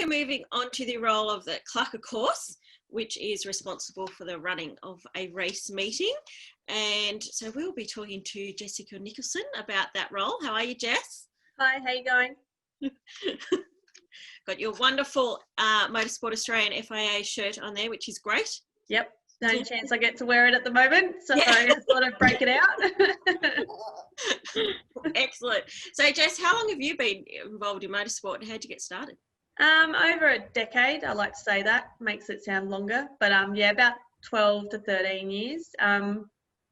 we're moving on to the role of the Clerk of Course, which is responsible for the running of a race meeting. And so we'll be talking to Jessica Nicholson about that role. How are you, Jess? Hi, how you going? Got your wonderful Motorsport Australian FIA shirt on there, which is great. Yep, no chance I get to wear it at the moment, so I thought I'd break it out. Excellent. So, Jess, how long have you been involved in motorsport and how'd you get started? Over a decade, I like to say that, makes it sound longer, but yeah, about 12 to 13 years.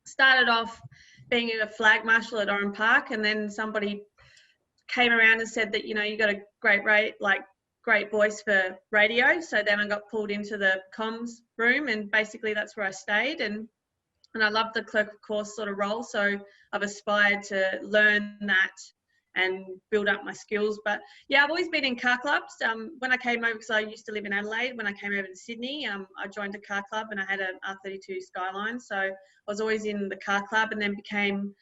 Started off being a flag marshal at Oran Park, and then somebody came around and said that, you know, you got a great voice for radio. So then I got pulled into the comms room, and basically that's where I stayed. And I love the Clerk of Course sort of role. So I've aspired to learn that and build up my skills. But yeah, I've always been in car clubs. When I came over, because I used to live in Adelaide, when I came over to Sydney, I joined a car club and I had an R32 Skyline. So I was always in the car club, and then became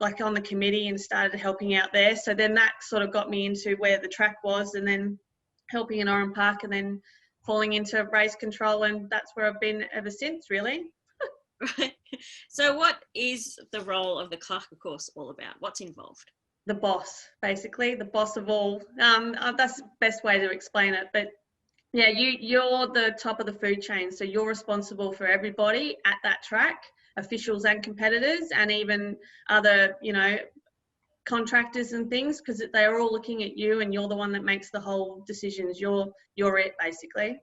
like on the committee and started helping out there. So then that sort of got me into where the track was, and then helping in Oran Park, and then falling into race control, and that's where I've been ever since, really. Right. So what is the role of the Clerk of Course all about? What's involved? The boss, basically, the boss of all. That's the best way to explain it. But yeah, you're the top of the food chain. So you're responsible for everybody at that track, officials and competitors, and even other, you know, contractors and things, because they're all looking at you, and you're the one that makes the whole decisions. You're it, basically.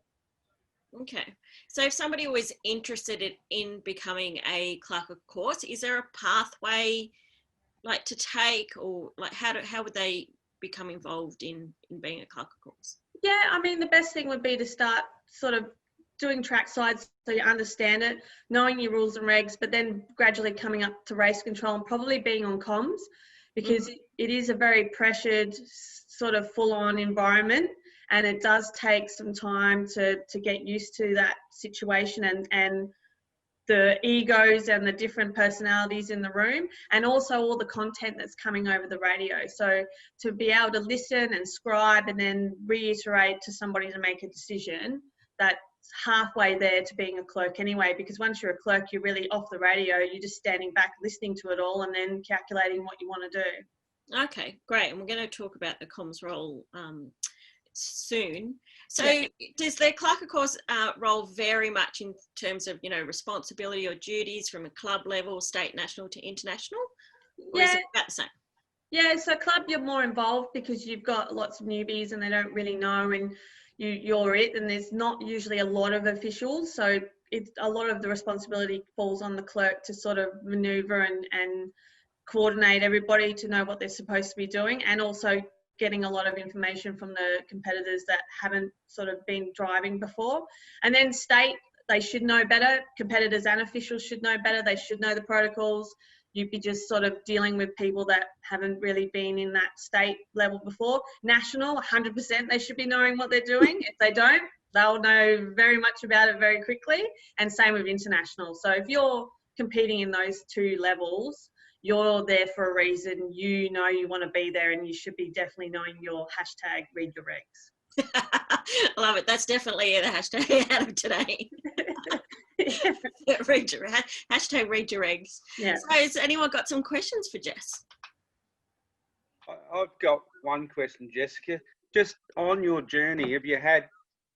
Okay. So if somebody was interested in becoming a Clerk of Course, is there a pathway like to take, or like how would they become involved in being a Clerk of Course? Yeah, I mean, the best thing would be to start sort of doing track sides so you understand it, knowing your rules and regs, but then gradually coming up to race control and probably being on comms, because it is a very pressured, sort of full-on environment, and it does take some time to get used to that situation and the egos and the different personalities in the room, and also all the content that's coming over the radio. So to be able to listen and scribe and then reiterate to somebody to make a decision, that's halfway there to being a clerk anyway, because once you're a clerk, you're really off the radio, you're just standing back listening to it all and then calculating what you want to do. Okay, great. And we're going to talk about the comms role soon. So does the Clerk of Course role vary much in terms of, you know, responsibility or duties from a club level, state, national to international? Or is it about the same? Yeah, so club, you're more involved because you've got lots of newbies and they don't really know, and you're it, and there's not usually a lot of officials, so it's a lot of the responsibility falls on the clerk to sort of maneuver and coordinate everybody to know what they're supposed to be doing, and also getting a lot of information from the competitors that haven't sort of been driving before. And then state, they should know better. Competitors and officials should know better. They should know the protocols. You'd be just sort of dealing with people that haven't really been in that state level before. National, 100%, they should be knowing what they're doing. If they don't, they'll know very much about it very quickly. And same with international. So if you're competing in those two levels, you're there for a reason. You know you want to be there, and you should be definitely knowing your hashtag read your regs. I love it. That's definitely the hashtag out of today. Hashtag read your regs. Yeah. So has anyone got some questions for Jess? I've got one question, Jessica. Just on your journey, have you had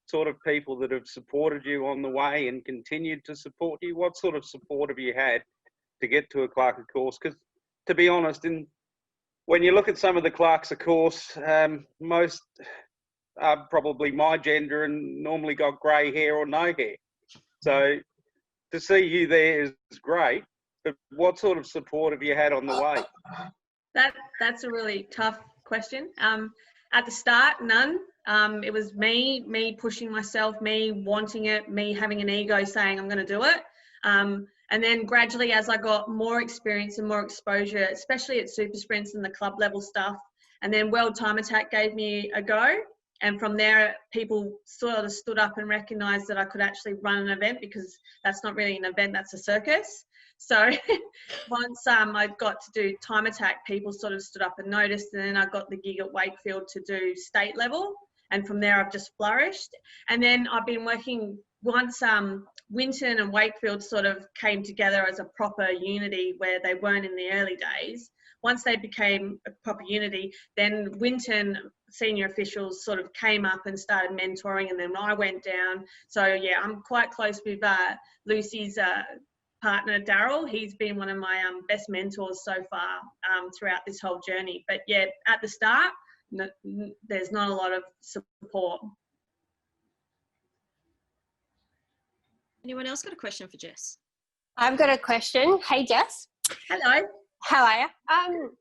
sort of people that have supported you on the way and continued to support you? What sort of support have you had to get to a Clerk of Course? Because to be honest, when you look at some of the Clerks of Course, most are probably my gender and normally got grey hair or no hair. So to see you there is great, but what sort of support have you had on the way? That's a really tough question. At the start, none. It was me pushing myself, me wanting it, me having an ego saying I'm going to do it. And then gradually, as I got more experience and more exposure, especially at super sprints and the club level stuff, and then World Time Attack gave me a go. And from there, people sort of stood up and recognised that I could actually run an event, because that's not really an event, that's a circus. So once I got to do Time Attack, people sort of stood up and noticed, and then I got the gig at Wakefield to do state level. and from there I've just flourished. And then I've been working, once Winton and Wakefield sort of came together as a proper unity where they weren't in the early days. Once they became a proper unity, then Winton senior officials sort of came up and started mentoring, and then I went down. So yeah, I'm quite close with Lucy's partner, Daryl. He's been one of my best mentors so far throughout this whole journey. But yeah, at the start, there's not a lot of support. Anyone else got a question for Jess? I've got a question. Hey, Jess. Hello. How are you?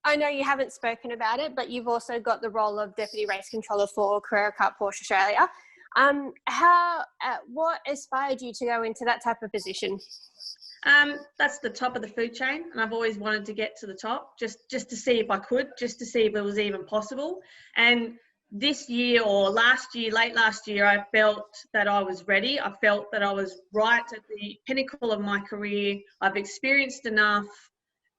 I know you haven't spoken about it, but you've also got the role of Deputy Race Controller for Clerk of Course Australia. What inspired you to go into that type of position? That's the top of the food chain, and I've always wanted to get to the top, just to see if I could, just to see if it was even possible. And this year or last year, late last year, I felt that I was ready. I felt that I was right at the pinnacle of my career. I've experienced enough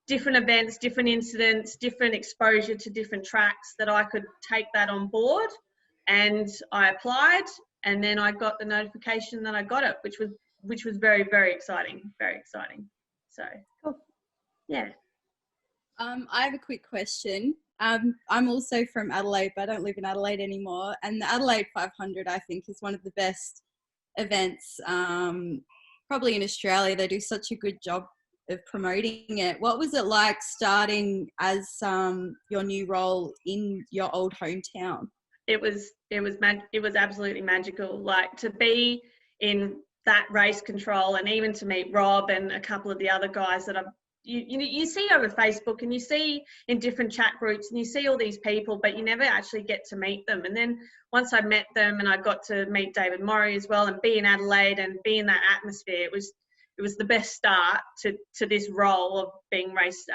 different events, different incidents, different exposure to different tracks that I could take that on board. And I applied, and then I got the notification that I got it, which was very, very exciting, very exciting. So, cool. Yeah. I have a quick question. I'm also from Adelaide, but I don't live in Adelaide anymore. And the Adelaide 500, I think, is one of the best events probably in Australia. They do such a good job of promoting it. What was it like starting as your new role in your old hometown? It was absolutely magical. Like, to be in that race control, and even to meet Rob and a couple of the other guys that you see over Facebook, and you see in different chat groups, and you see all these people, but you never actually get to meet them. And then once I met them, and I got to meet David Murray as well, and be in Adelaide and be in that atmosphere, it was the best start to this role of being race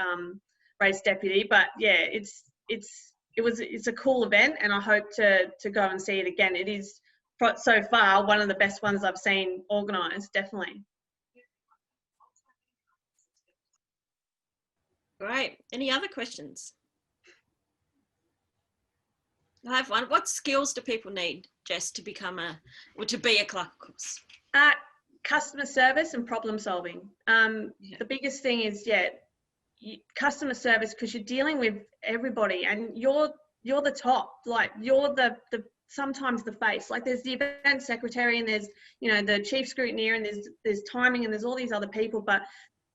deputy. But yeah, it's a cool event, and I hope to go and see it again. It is so far one of the best ones I've seen organised, definitely. Great. Any other questions? I have one. What skills do people need, Jess, to become to be a Clerk of Course? Customer service and problem solving. The biggest thing is, customer service, because you're dealing with everybody, and you're the top. Like, you're the sometimes the face. Like, there's the event secretary, and there's the chief scrutineer, and there's timing, and there's all these other people, but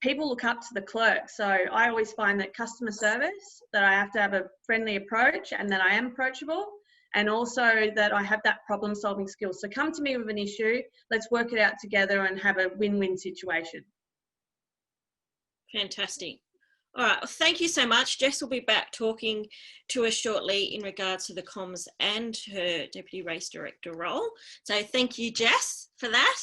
people look up to the clerk. So I always find that customer service, that I have to have a friendly approach, and that I am approachable, and also that I have that problem solving skill. So come to me with an issue, let's work it out together and have a win-win situation. Fantastic. All right, well, thank you so much. Jess will be back talking to us shortly in regards to the comms and her Deputy Race Director role. So thank you, Jess, for that.